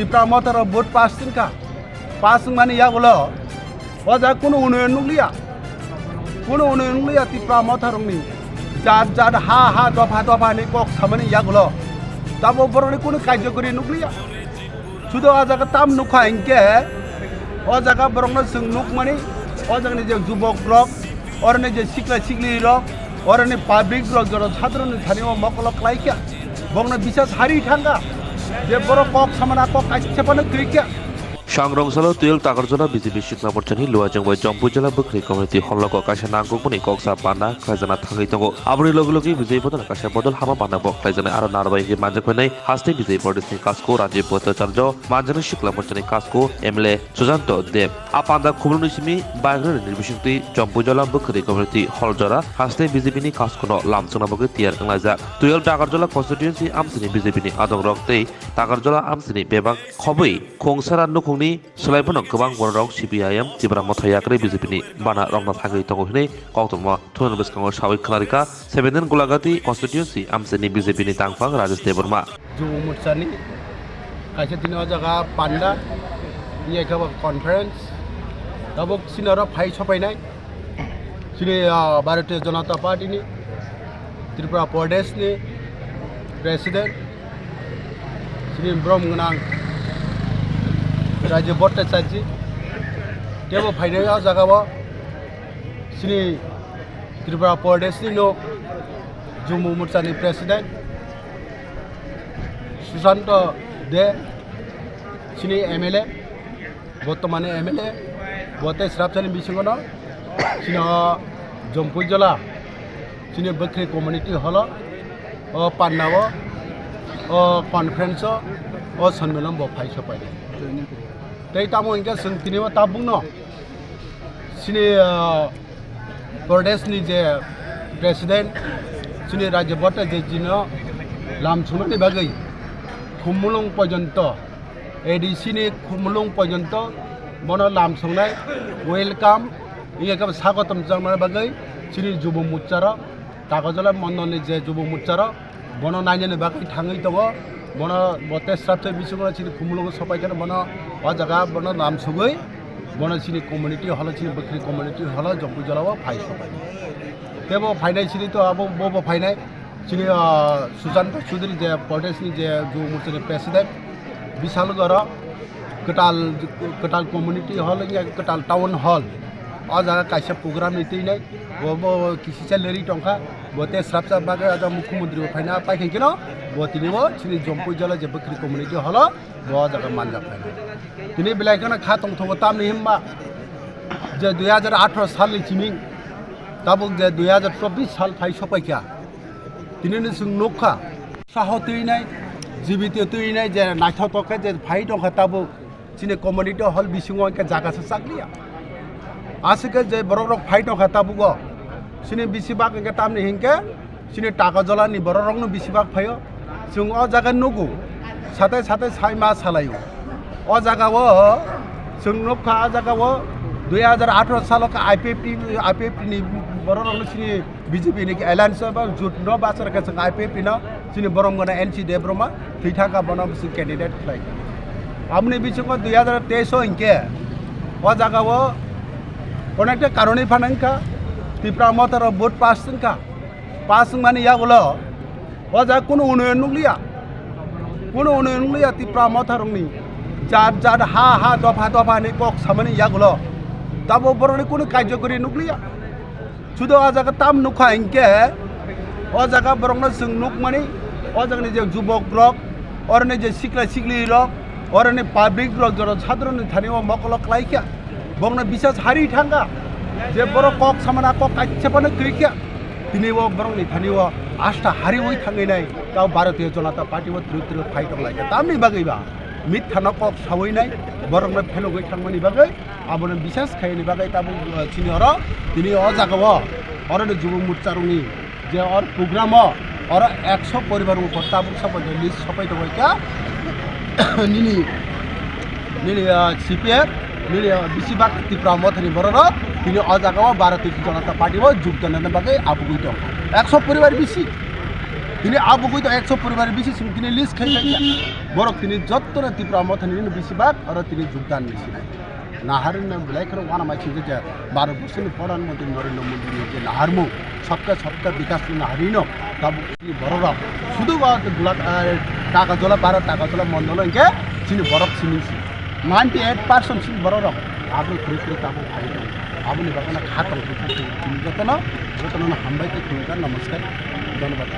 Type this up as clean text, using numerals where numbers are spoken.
Tripura মতার vote pass দিনকা pass মানে ইয়া বলো ও যা কোনো উন্নয়ন নুলিয়া ত্রিপুরা মতারংনি যার যার হা হা দফা দফা নি কক সামনে ইয়া গুলো তাবো বরনি কোনো কার্যকরী নুলিয়া শুধু ও জায়গা তাম নুখা ইনকে ও জায়গা বরং जों নুক মানে ও জায়গানি যে যুবক ব্লক অরনে যে সিকলা সিকলি রক অরনে পাবলিক ব্লক জড় সাধারণ থানি ও মকলক লাইকা বংনা বিশেষ হারি থাঙ্গা যে বড় কক সামনা cock কাইছেপানো ক্রিকে Sangrong-salo tuyul takarjona BJP Shikla Morchani Luajang bai Jompu Jila Bukri Community Holloko Kasha Nangkukmani Koksa Bana Klaijana Thangai Tongo Abri Logi BJP Bodol Kasha Bodol Hama Bana Bok Klaijana Aro Narbai Hi Manjakwenai Haste BJP Bordisni Kasko Rajiv Bhattacharya Manjani Shikla Morchani Kasko MLA Sujanto Dev Apanda Khumulnisimi Bagre Nirbishukti Jompu Jila Bukri Community Holjora Haste BJP ni Kaskono Lamsona Bukri Tiar Nglajak Tuyul Takarjola Constituency Amsini BJP ni Adong Roktei Takarjola Amsini Bebak Khobui Khongsara Nukung ni selaibano gobang borok CPIM Tibra Mothayakre BJP ni bana rongna thagai tongo hine koktorma thon beskango sawi klarika 17 Golagati constituency amseni BJP ni tangfang Rajesh Deborma ju mutsani kaise dino jaga panda ye ka conference tabok sinara phai chopainai sini Bharatiya Janata Party ni Tripura Pradesh ni president sini Bromganang Rajiv Bhattacharya tebo phainai jagao sini Tripura Pradesh ni no Jumu Morcha ni president Sujanto Dev sini MLA বর্তমানে MLA বতে স্রাবসানি বিসঙ্গন sini Jompu Jila sini Bukri community hall o Pannawo o conference o Sanmelan bo phai sopai tei tamo inga जों तिनिबो ता बुंनो sini Pradesh ni je president sini Rajiv Bhattacharya jino lamsumani bagai khumulung porjonto ADC ni khumulung porjonto bono lamsungnai welcome iye ka sagotam jangnai bagai sini jubo muchara tagojola mondoni je jubo muchara bono nainani bagai thangai tongo bono bote strapse bisungo sini khumulung sopai kana bono o jaga bono lamsugoi bono sini community hall sini Bukri community hall Jompu Jila o phai sopai tebo phainai sini to abo bo phainai sini Sujanto Chaudhary je Pradesh ni je ju Morcha ni president bisal gora Katal community hall ya Katal town hall o jaga kaisa program ni teinai bo kisi salary tongka bote strapsa bagai aja mukhyamantri phaina paikhin kino bo tinibo sini Jompu Jila je Bukri community hall bo jaga manjak phaina tini belai kana kha tongthogo tamni himba je 2018 साल ni chiming tabuk je 2024 साल phai sopaikya tinini जों नखा साहो तैनाय जीबित तैनाय जे नायथावथावखे जे phai tongkha tabuk sini community hall bisingo ke jaga sa sakliya asike je borok phai tongkha tabugo sini bisibak ke tamni hingke sini Takarjola ni borok no bisibak phayo जों o jaga nugu sate sai ma salayo o jagao जों नखा jagao 2018 साल का IPP ni borok sini BJP ni alliance ba jut no basar ka जों IPP na sini borong gona NC Debroma thithaka bono sing candidate khlai amni bisingo 2023 inke o jagao অনেকটা কারণে ফানাঙ্কা Tripura মতার vote pass দিনকা pass মানে ইয়া বলো ও যা কোনো উন্নয়ন নুলিয়া ত্রিপুরা মতারংনি যার যার হা হা দফা দফা নি কক সামনে ইয়া গুলো তাবো বরনি কোনো কার্যকরী নুলিয়া শুধু ও জায়গা তাম নুখা ইনকে ও জায়গা বরং जों নুক মানে ও জায়গানি যে যুবক ব্লক অরনে যে সিকলা সিকলি রক অরনে পাবলিক ব্লক জড় সাধারণ থানি ও মকলক লাইকা বংনা বিশেষ হারি থাঙ্গা যে বড় কক সামনা কক কাইছেপানো ক্রিকে তিনিও বরং नि थानिओ आस्था हारि ओइ थाङै नाय गाव भारतीय जनता पार्टी ओ त्रिपुर फाइट लायका तामनि बागैबा मिथ थाना কক सावैनाय बरं फेलगै थांमानि बागै आबोनो विशेष खायनि बागै ताबु चिनिहर तिनि अ जागाव अरनो जुबु मुचारनि जे अर प्रोग्राम अर 100 परिवार ऊपर ताबु सबै लिस्ट सबै दबायका निनि CPF निनि बिसिबाक त्रिपुरा मथनि बररो तिनि अ जागाव भारतीय जनता पार्टी ओ जुगदान बागै आबुगै दं 100 परिवार बिसि তিনি আবুকই তো 100 পরিবারের বেশি ছিল তিনি লিস্ট খাই বরক তিনি যত্ন তীব্র মথানি বেশিরভাগ আর তিনি যোগদান বেশি নাই নাহারিন বেলাইখানে ওয়ানা মাইছি যে 12 বছরের প্রধানমন্ত্রী নরেন্দ্র মোদী যে নাহারমু সবকা বিকাশ নাহারিন তাবু বড়রা শুধু টাকা জলা 12 টাকা জলা মন্ডল ইনকে চিনি বরক চিনিছি 98% চিনি বড়রা আবু খুঁড়ি তাবু ভাই আবুনি বাগানা খাতং যতন হামবাইতে নমস্কার ধন্যবাদ।